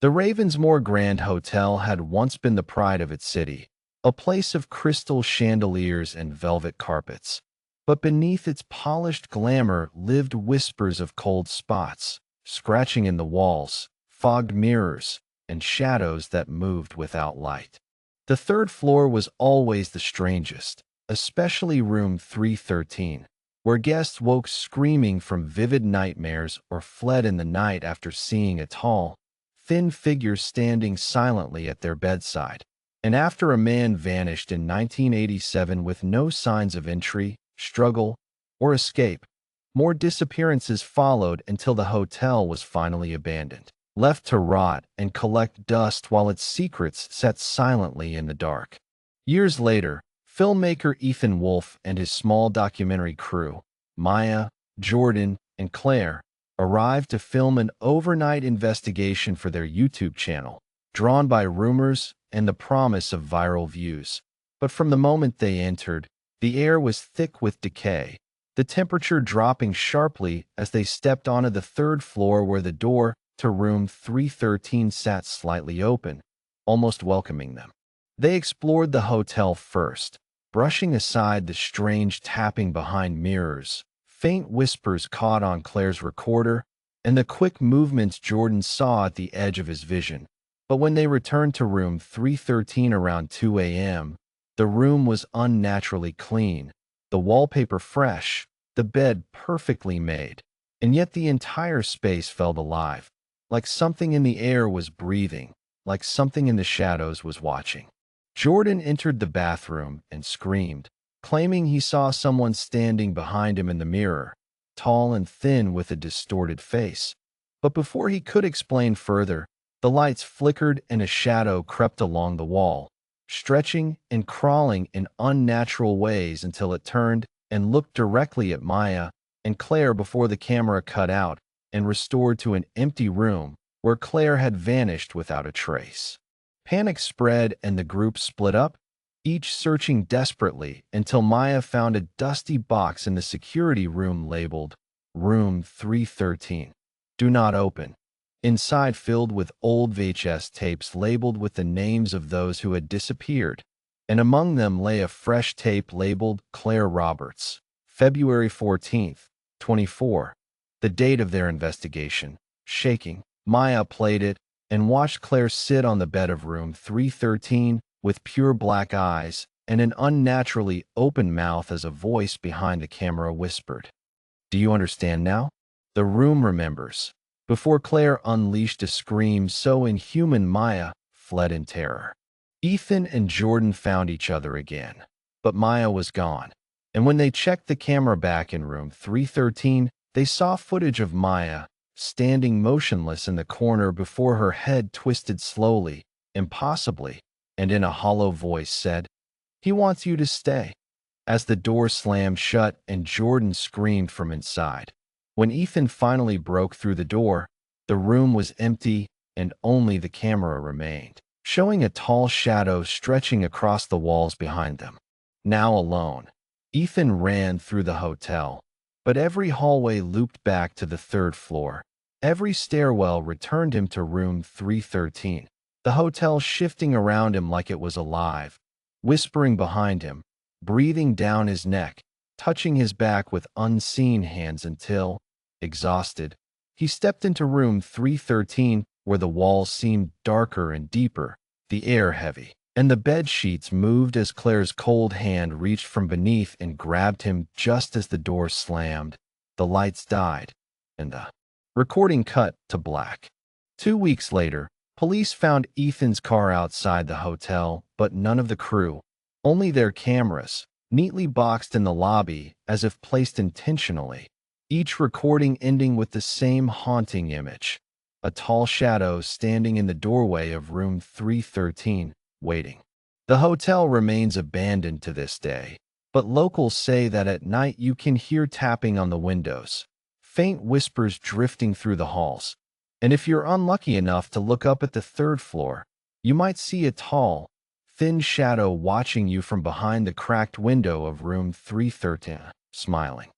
The Ravensmore Grand Hotel had once been the pride of its city, a place of crystal chandeliers and velvet carpets. But beneath its polished glamour lived whispers of cold spots, scratching in the walls, fogged mirrors, and shadows that moved without light. The third floor was always the strangest, especially room 313, where guests woke screaming from vivid nightmares or fled in the night after seeing a tall, thin figure standing silently at their bedside. And after a man vanished in 1987 with no signs of entry, struggle, or escape, more disappearances followed until the hotel was finally abandoned, left to rot and collect dust while its secrets sat silently in the dark. Years later, filmmaker Ethan Wolfe and his small documentary crew, Maya, Jordan, and Claire, arrived to film an overnight investigation for their YouTube channel, drawn by rumors and the promise of viral views. But from the moment they entered, the air was thick with decay, the temperature dropping sharply as they stepped onto the third floor where the door to room 313 sat slightly open, almost welcoming them. They explored the hotel first, brushing aside the strange tapping behind mirrors, faint whispers caught on Claire's recorder, and the quick movements Jordan saw at the edge of his vision. But when they returned to room 313 around 2 a.m., the room was unnaturally clean, the wallpaper fresh, the bed perfectly made, and yet the entire space felt alive, like something in the air was breathing, like something in the shadows was watching. Jordan entered the bathroom and screamed, claiming he saw someone standing behind him in the mirror, tall and thin with a distorted face. But before he could explain further, the lights flickered and a shadow crept along the wall, stretching and crawling in unnatural ways until it turned and looked directly at Maya and Claire before the camera cut out and restored to an empty room where Claire had vanished without a trace. Panic spread and the group split up, each searching desperately until Maya found a dusty box in the security room labeled Room 313. Do not open. Inside filled with old VHS tapes labeled with the names of those who had disappeared, and among them lay a fresh tape labeled Claire Roberts, February 14th, 24, the date of their investigation. Shaking, Maya played it and watched Claire sit on the bed of room 313 with pure black eyes and an unnaturally open mouth as a voice behind the camera whispered, "Do you understand now?" The room remembers. Before Claire unleashed a scream so inhuman Maya fled in terror. Ethan and Jordan found each other again, but Maya was gone. And when they checked the camera back in room 313, they saw footage of Maya standing motionless in the corner before her head twisted slowly, impossibly, and in a hollow voice said, "He wants you to stay." As the door slammed shut and Jordan screamed from inside. When Ethan finally broke through the door, the room was empty and only the camera remained, showing a tall shadow stretching across the walls behind them. Now alone, Ethan ran through the hotel, but every hallway looped back to the third floor. Every stairwell returned him to room 313, the hotel shifting around him like it was alive, whispering behind him, breathing down his neck, touching his back with unseen hands until, exhausted, he stepped into room 313 where the walls seemed darker and deeper, the air heavy, and the bed sheets moved as Claire's cold hand reached from beneath and grabbed him just as the door slammed. The lights died, and the recording cut to black. 2 weeks later, police found Ethan's car outside the hotel, but none of the crew, only their cameras, neatly boxed in the lobby as if placed intentionally, each recording ending with the same haunting image, a tall shadow standing in the doorway of room 313, waiting. The hotel remains abandoned to this day, but locals say that at night you can hear tapping on the windows, faint whispers drifting through the halls, and if you're unlucky enough to look up at the third floor, you might see a tall, thin shadow watching you from behind the cracked window of room 313, smiling.